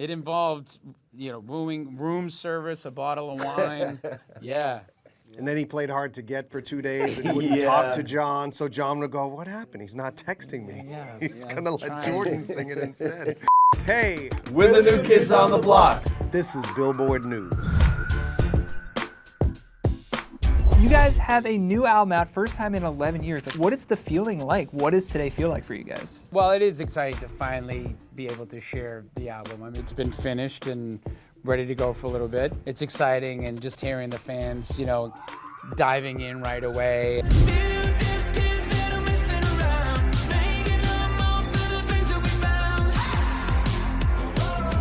It involved, room service, a bottle of wine. Yeah. And then he played hard to get for 2 days and wouldn't talk to John. So John would go, "What happened? He's not texting me." He's gonna let Jordan sing it instead. Hey, we're the new kids on the block. This is Billboard News. You guys have a new album out, first time in 11 years. What is the feeling like? What does today feel like for you guys? Well, it is exciting to finally be able to share the album. I mean, it's been finished and ready to go for a little bit. It's exciting, and just hearing the fans, diving in right away.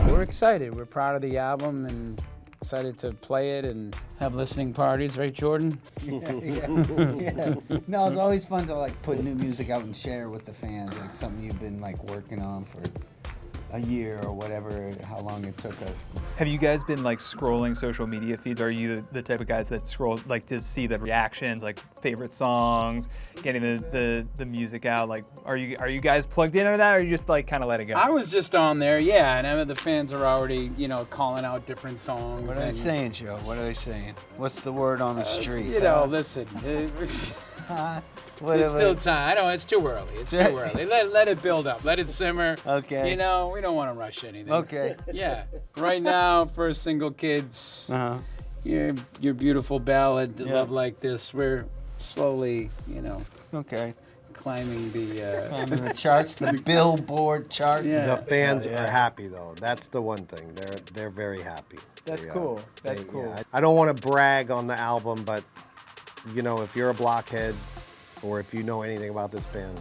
We're excited. We're proud of the album and excited to play it and have listening parties, right, Jordan? Yeah. No, it's always fun to put new music out and share with the fans, something you've been working on for a year or whatever, how long it took us. Have you guys been scrolling social media feeds? Are you the type of guys that scroll to see the reactions, favorite songs, getting the music out? Are you guys plugged in on that, or are you just kind of let it go? I was just on there, yeah, and I mean, the fans are already calling out different songs. What are they saying, Joe? What are they saying? What's the word on the street? Listen. It's still time. I know it's too early. It's too early. Let it build up. Let it simmer. Okay. We don't want to rush anything. Okay. Yeah. Right now, first single, Kids. Your beautiful ballad, Love Like This. We're slowly, Okay. climbing the the charts, the Billboard chart. Yeah. The fans are happy, though. That's the one thing. They're very happy. That's cool. That's cool. Yeah. I don't want to brag on the album, but if you're a blockhead, or if you know anything about this band,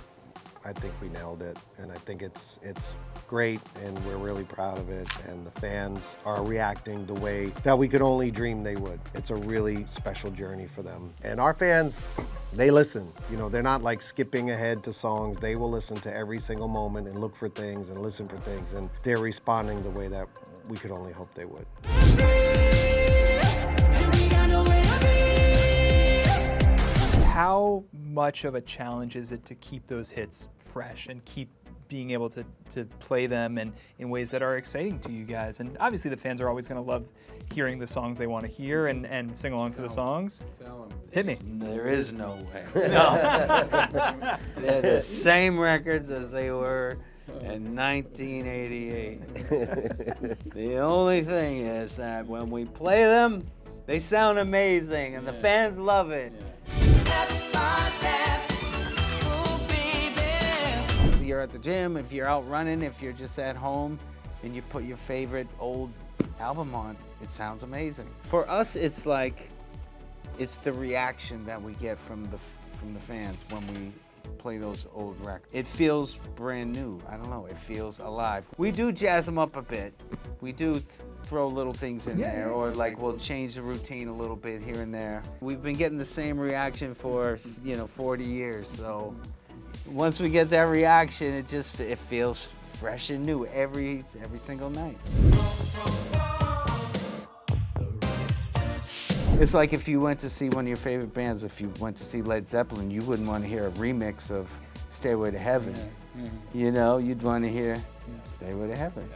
I think we nailed it, and I think it's great, and we're really proud of it, and the fans are reacting the way that we could only dream they would. It's a really special journey for them. And our fans, they listen. They're not skipping ahead to songs. They will listen to every single moment and look for things and listen for things, and they're responding the way that we could only hope they would. How much of a challenge is it to keep those hits fresh and keep being able to play them in ways that are exciting to you guys? And obviously the fans are always going to love hearing the songs they want to hear and sing along to the songs. Hit me. There is no way. No. They're the same records as they were in 1988. The only thing is that when we play them, they sound amazing and the fans love it. If you're at the gym, if you're out running, if you're just at home and you put your favorite old album on, it sounds amazing. For us, it's the reaction that we get from the fans when we play those old records. It feels brand new. I don't know, it feels alive. We do jazz them up a bit. We do throw little things in there, or we'll change the routine a little bit here and there. We've been getting the same reaction for 40 years, so once we get that reaction, it feels fresh and new every single night. It's like if you went to see one of your favorite bands, if you went to see Led Zeppelin, you wouldn't want to hear a remix of Stairway to Heaven. You'd want to hear Stairway to Heaven.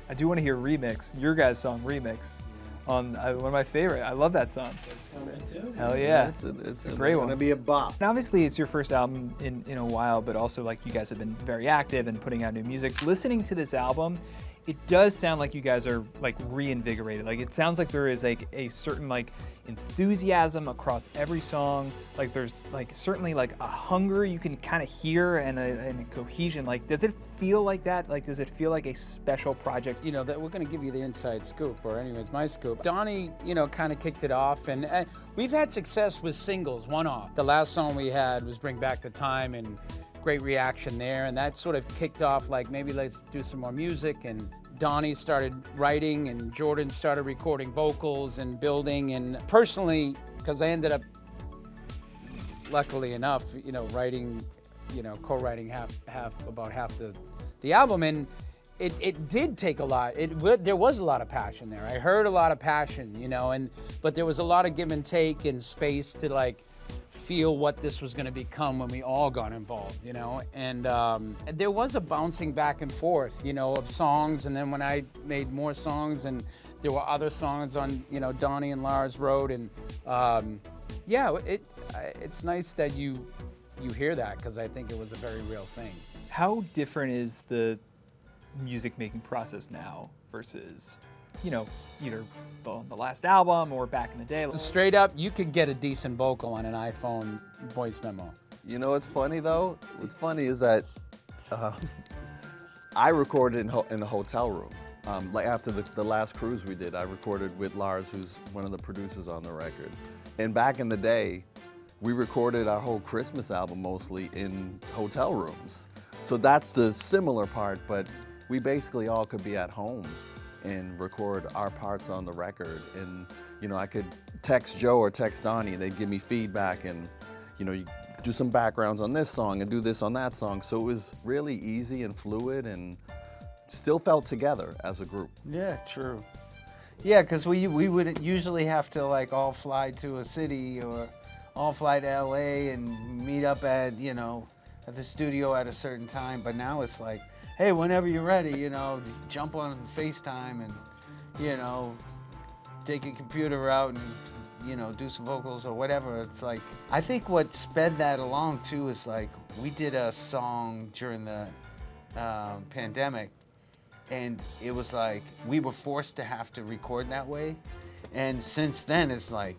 I do want to hear Remix, your guys' song Remix, on one of my favorite. I love that song. Hell yeah. It's a great one. It's gonna be a bop. And obviously it's your first album in a while, but also you guys have been very active and putting out new music. Listening to this album, it does sound like you guys are reinvigorated. It sounds like there is a certain enthusiasm across every song. There's certainly a hunger you can kind of hear and a cohesion. Does it feel like that? Does it feel like a special project? That we're going to give you the inside scoop, or anyways, my scoop. Donnie, kind of kicked it off, and we've had success with singles, one-off. The last song we had was Bring Back the Time, and great reaction there, and that sort of kicked off maybe let's do some more music, and Donnie started writing and Jordan started recording vocals and building, and personally, because I ended up, luckily enough, writing, co-writing about half the album, and it did take a lot. There was a lot of passion there. I heard a lot of passion, but there was a lot of give and take and space to feel what this was going to become when we all got involved, you know. And there was a bouncing back and forth, you know, of songs. And then when I made more songs, and there were other songs on, you know, Donnie and Lars wrote, and yeah, it's nice that you hear that, because I think it was a very real thing. How different is the music making process now versus, you know, either the last album or back in the day? Straight up, you could get a decent vocal on an iPhone voice memo. You know what's funny though? What's funny is that I recorded in a hotel room. Like after the last cruise we did, I recorded with Lars, who's one of the producers on the record. And back in the day, we recorded our whole Christmas album mostly in hotel rooms. So that's the similar part, but we basically all could be at home and record our parts on the record. And, you know, I could text Joe or text Donnie, they'd give me feedback, and, you know, you do some backgrounds on this song and do this on that song. So it was really easy and fluid, and still felt together as a group. Yeah, true. Yeah, because we would usually have to like all fly to a city or all fly to LA and meet up at, you know, at the studio at a certain time. But now it's like, hey, whenever you're ready, you know, jump on FaceTime and, you know, take your computer out and, you know, do some vocals or whatever. It's like, I think what sped that along too is like, we did a song during the pandemic, and it was like, we were forced to have to record that way. And since then, it's like,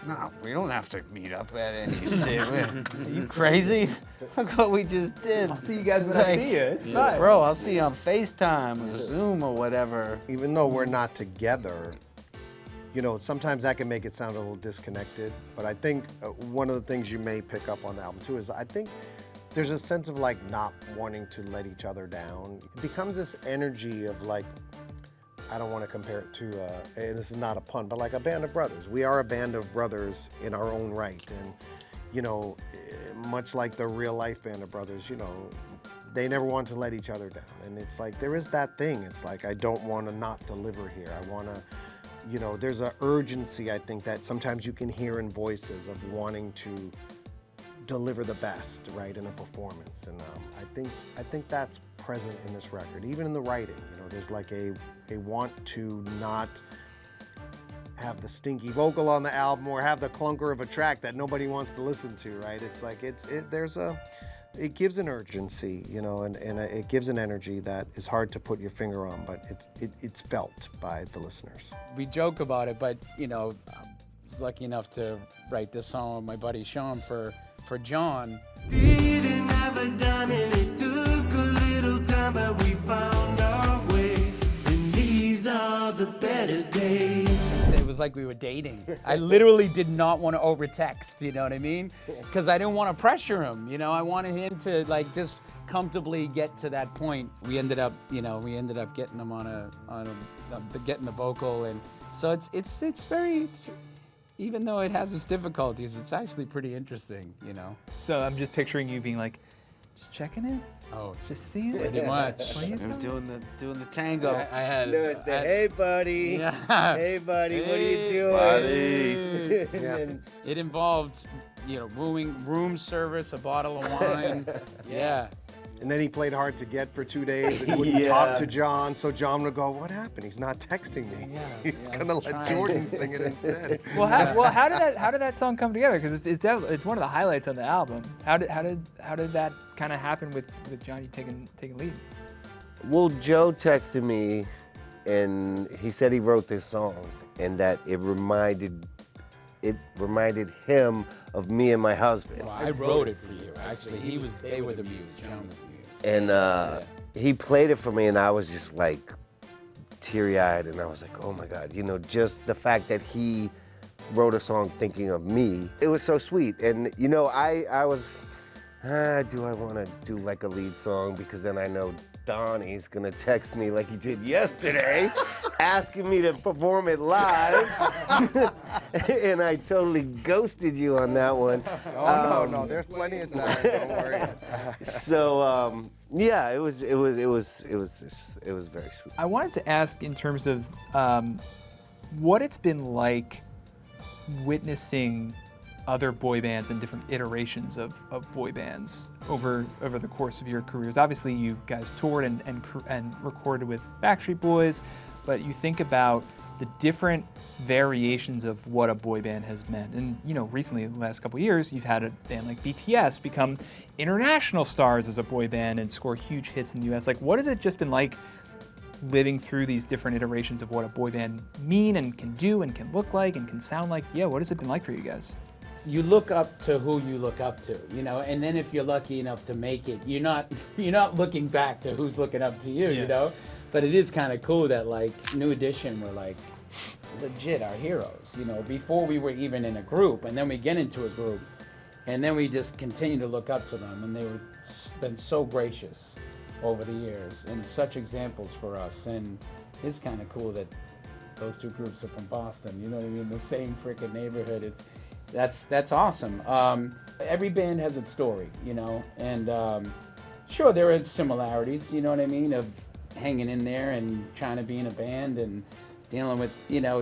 no, we don't have to meet up at any city. Are you crazy? Look what we just did. I'll see you guys when I see you. It's fine. Bro, I'll see you on FaceTime or Zoom or whatever. Even though we're not together, you know, sometimes that can make it sound a little disconnected. But I think one of the things you may pick up on the album too is I think there's a sense of like not wanting to let each other down. It becomes this energy of like, I don't want to compare it to, and this is not a pun, but like a band of brothers. We are a band of brothers in our own right. And, you know, much like the real life band of brothers, you know, they never want to let each other down. And it's like, there is that thing. It's like, I don't want to not deliver here. I want to, you know, there's an urgency, I think, that sometimes you can hear in voices of wanting to deliver the best, right, in a performance. And I think that's present in this record, even in the writing. You know, there's like a want to not have the stinky vocal on the album or have the clunker of a track that nobody wants to listen to, right? It's like it gives an urgency, you know, and it gives an energy that is hard to put your finger on, but it's felt by the listeners. We joke about it, but you know, I was lucky enough to write this song with my buddy Sean for John. Didn't have a dime and it took a little time, but we found our way. And these are the better days. It was like we were dating. I literally did not want to over-text, you know what I mean? Because I didn't want to pressure him, you know? I wanted him to like just comfortably get to that point. We ended up getting him getting the vocal, and so it's very. Even though it has its difficulties, it's actually pretty interesting, you know? So I'm just picturing you being like, just checking in, Oh, just seeing. pretty much. I'm doing the tango. I had. No, it's the, hey buddy, Yeah. hey buddy, what are Hey, you doing? buddy. And then- It involved, you know, room service, a bottle of wine. Yeah. And then he played hard to get for 2 days and wouldn't talk to John. So John would go, what happened? He's not texting me. Yeah, He's yeah, gonna let's let try. Jordan sing it instead. Well, how did that song come together? Because it's one of the highlights on the album. How did that kind of happen with Johnny taking lead? Well, Joe texted me, and he said he wrote this song, and that it reminded him of me and my husband. Well, I wrote it for you. Actually, they were the muse. John was the muse. And he played it for me, and I was just like teary-eyed, and I was like, oh my God, you know, just the fact that he wrote a song thinking of me, it was so sweet. And you know, I was, do I want to do like a lead song? Because then I know Donnie's gonna text me like he did yesterday, asking me to perform it live. And I totally ghosted you on that one. Oh no, there's plenty of time. Don't worry. So yeah, it was very sweet. I wanted to ask in terms of what it's been like witnessing other boy bands and different iterations of boy bands over the course of your careers? Obviously, you guys toured and recorded with Backstreet Boys, but you think about the different variations of what a boy band has meant. And recently, the last couple of years, you've had a band like BTS become international stars as a boy band and score huge hits in the US. Like, what has it just been like living through these different iterations of what a boy band mean and can do and can look like and can sound like? Yeah, what has it been like for you guys? You look up to who you look up to, and then if you're lucky enough to make it, you're not looking back to who's looking up to you, But it is kind of cool that like New Edition were like legit our heroes, before we were even in a group, and then we get into a group, and then we just continue to look up to them, and been so gracious over the years and such examples for us. And it's kind of cool that those two groups are from Boston, you know what I mean? The same freaking neighborhood. That's awesome. Every band has its story, and sure there are similarities, you know what I mean, of hanging in there and trying to be in a band and dealing with,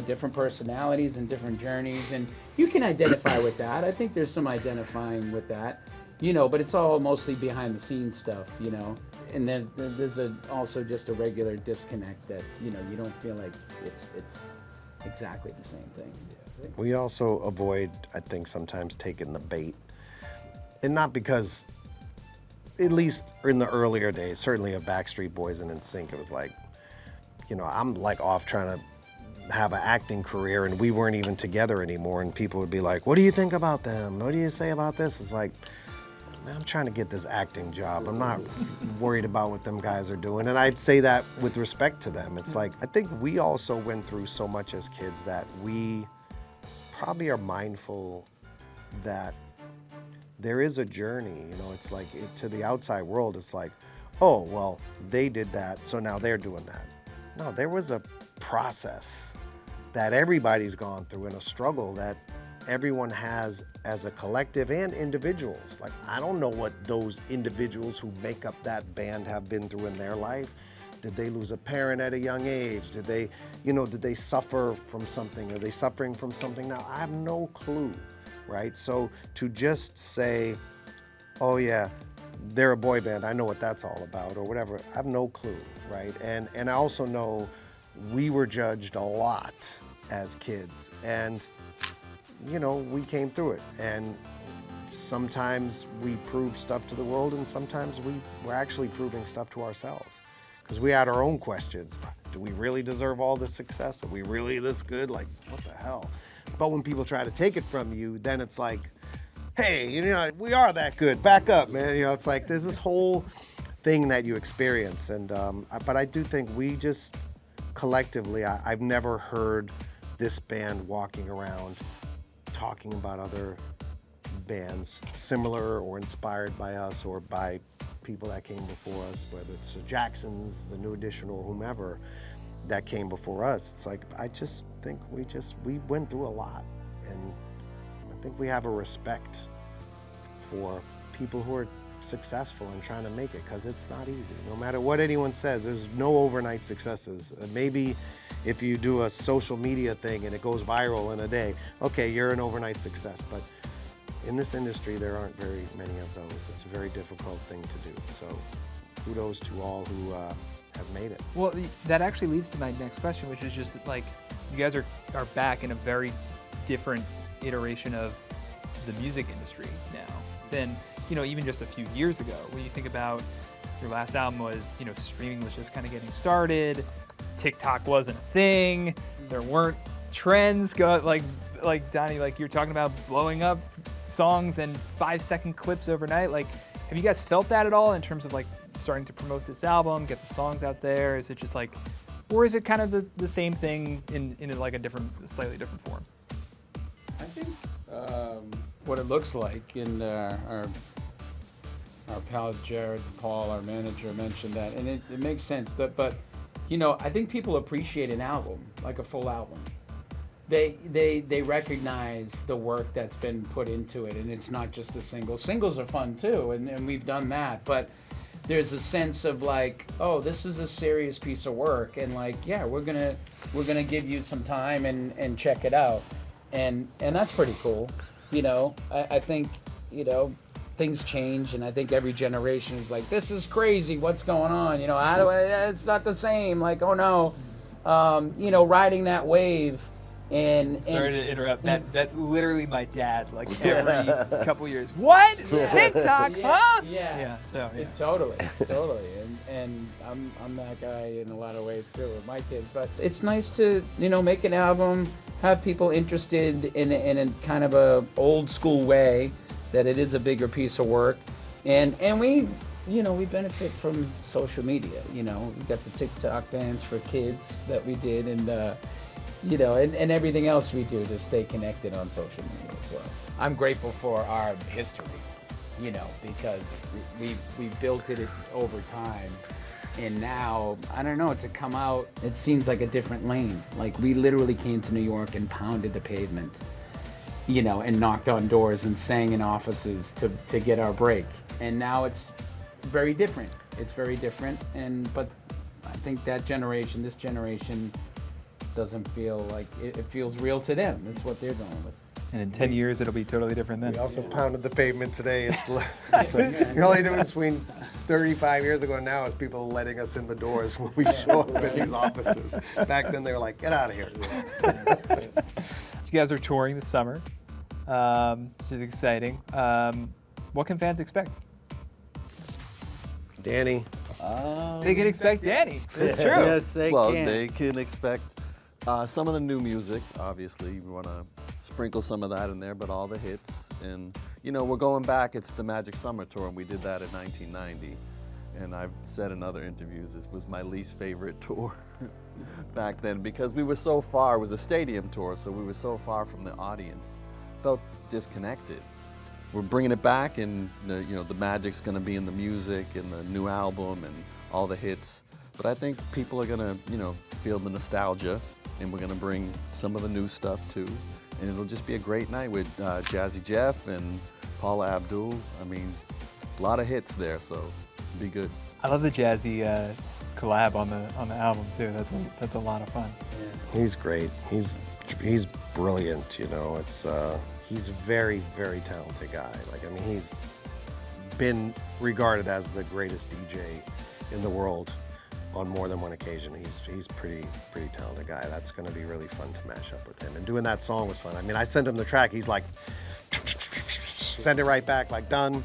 different personalities and different journeys, and you can identify with that. I think there's some identifying with that, but it's all mostly behind the scenes stuff, and then there's also just a regular disconnect that, you don't feel like it's exactly the same thing. We also avoid, I think, sometimes taking the bait. And not because, at least in the earlier days, certainly of Backstreet Boys and NSYNC, it was like, I'm like off trying to have an acting career and we weren't even together anymore, and people would be like, what do you think about them? What do you say about this? It's like, man, I'm trying to get this acting job. I'm not worried about what them guys are doing. And I'd say that with respect to them. It's like, I think we also went through so much as kids that we probably are mindful that there is a journey, it's like to the outside world, it's like, oh, well, they did that, so now they're doing that. No, there was a process that everybody's gone through and a struggle that everyone has as a collective and individuals. Like, I don't know what those individuals who make up that band have been through in their life. Did they lose a parent at a young age? Did they suffer from something? Are they suffering from something now? I have no clue, right? So to just say, oh yeah, they're a boy band, I know what that's all about, or whatever, I have no clue, right? And I also know we were judged a lot as kids, and we came through it. And sometimes we proved stuff to the world, and sometimes we were actually proving stuff to ourselves. Because we had our own questions. Do we really deserve all this success? Are we really this good? Like, what the hell? But when people try to take it from you, then it's like, hey, we are that good. Back up, man. It's like there's this whole thing that you experience. And but I do think we just collectively, I've never heard this band walking around talking about other bands similar or inspired by us or by people that came before us, whether it's the Jacksons, the New Edition, or whomever that came before us. It's like, I just think we went through a lot, and I think we have a respect for people who are successful and trying to make it, because it's not easy. No matter what anyone says, there's no overnight successes. Maybe if you do a social media thing and it goes viral in a day, okay, you're an overnight success. But in this industry, there aren't very many of those. It's a very difficult thing to do. So kudos to all who have made it. Well, that actually leads to my next question, which is just like, you guys are back in a very different iteration of the music industry now than, even just a few years ago. When you think about your last album was, streaming was just kind of getting started. TikTok wasn't a thing. There weren't trends like Donnie, like you're talking about blowing up songs and 5-second clips overnight. Like, have you guys felt that at all in terms of like starting to promote this album, get the songs out there? Is it just like, or is it kind of the same thing in like a slightly different form? I think what it looks like, in our pal Jared Paul, our manager, mentioned that, and it makes sense. But I think people appreciate an album, like a full album. They recognize the work that's been put into it, and it's not just a single. Singles are fun too, and we've done that, but there's a sense of like, oh, this is a serious piece of work, and like, yeah, we're gonna give you some time and check it out, and that's pretty cool. You know, I think, you know, things change, and I think every generation is like, this is crazy, what's going on? You know, how do I, it's not the same. Like, oh no. You know, riding that wave. And Sorry to interrupt. That's literally my dad. Like every couple years. What? TikTok? Huh? Yeah. So yeah. Totally. And I'm that guy in a lot of ways too with my kids. But it's nice to, you know, make an album, have people interested in a kind of a old school way, that it is a bigger piece of work, and we, you know, we benefit from social media. You know, we got the TikTok dance for kids that we did, and you know, and everything else we do to stay connected on social media as well. I'm grateful for our history, you know, because we built it over time, and now, I don't know, to come out, it seems like a different lane. Like, we literally came to New York and pounded the pavement, you know, and knocked on doors and sang in offices to get our break. And now it's very different. It's very different, but I think that generation, this generation, doesn't feel like it feels real to them. That's what they're going with. And in 10 years, it'll be totally different then. We also pounded the pavement today. It's the only difference between 35 years ago and now is people letting us in the doors when we show up in these offices. Back then, they were like, get out of here. You guys are touring this summer, which is exciting. What can fans expect? Danny. They can expect Danny. It's true. Yes, they Well, can. they can expect some of the new music. Obviously, we want to sprinkle some of that in there, but all the hits. And, you know, we're going back. It's the Magic Summer Tour, and we did that in 1990. And I've said in other interviews, this was my least favorite tour back then, because we were so far. It was a stadium tour, so we were so far from the audience. Felt disconnected. We're bringing it back, and you know, the magic's going to be in the music and the new album and all the hits. But I think people are going to, you know, feel the nostalgia, and we're going to bring some of the new stuff too. And it'll just be a great night with Jazzy Jeff and Paula Abdul. I mean, a lot of hits there, so it'll be good. I love the Jazzy collab on the album too. That's a lot of fun. He's great. He's brilliant. You know, it's he's a very, very talented guy. Like, I mean, he's been regarded as the greatest DJ in the world on more than one occasion. He's pretty talented guy. That's going to be really fun to mash up with him. And doing that song was fun. I mean, I sent him the track. He's like, send it right back, like, done.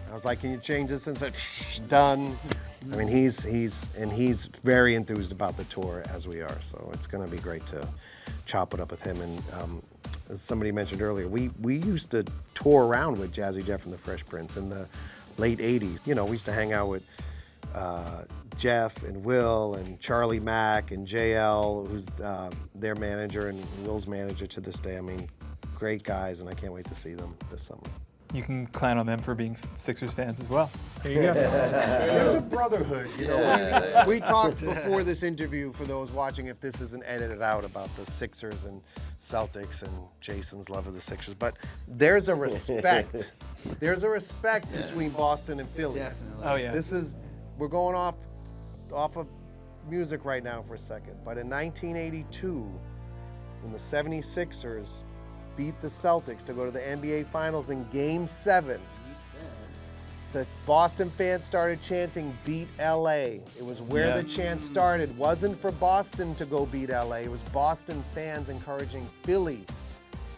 I was like, can you change this? And said, done. I mean, he's very enthused about the tour, as we are. So it's going to be great to chop it up with him. And as somebody mentioned earlier, we used to tour around with Jazzy Jeff and the Fresh Prince in the late 80s. You know, we used to hang out with Jeff and Will and Charlie Mack and JL, who's their manager and Will's manager to this day. I mean, great guys, and I can't wait to see them this summer. You can clown on them for being Sixers fans as well. There you go. There's a brotherhood, you know. We talked before this interview, for those watching, if this isn't edited out, about the Sixers and Celtics and Jason's love of the Sixers. But there's a respect. There's a respect between Boston and Philly. Definitely. Oh yeah. We're going off of music right now for a second. But in 1982, when the 76ers beat the Celtics to go to the NBA Finals in Game 7, the Boston fans started chanting, "Beat LA." It was where the chant started. It wasn't for Boston to go beat LA. It was Boston fans encouraging Philly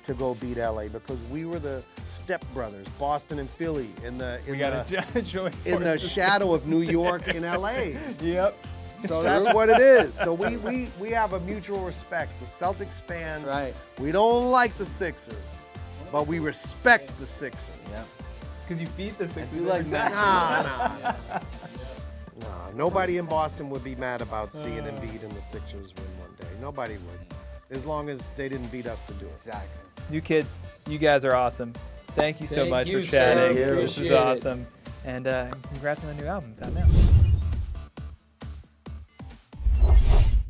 to go beat LA, because we were the stepbrothers, Boston and Philly, in the shadow of New York and LA. Yep. So that's what it is. So we have a mutual respect. The Celtics fans, That's right. we don't like the Sixers, but we respect the Sixers. Yeah. Because you beat the Sixers. You like every that? time. Nah, nobody in Boston would be mad about seeing Embiid and the Sixers win one day. Nobody would, as long as they didn't beat us to do it. Exactly. You kids, you guys are awesome. Thank you so Thank much you, for sir. chatting. Thank you. This is Appreciate it. awesome. And congrats on the new album. It's out now.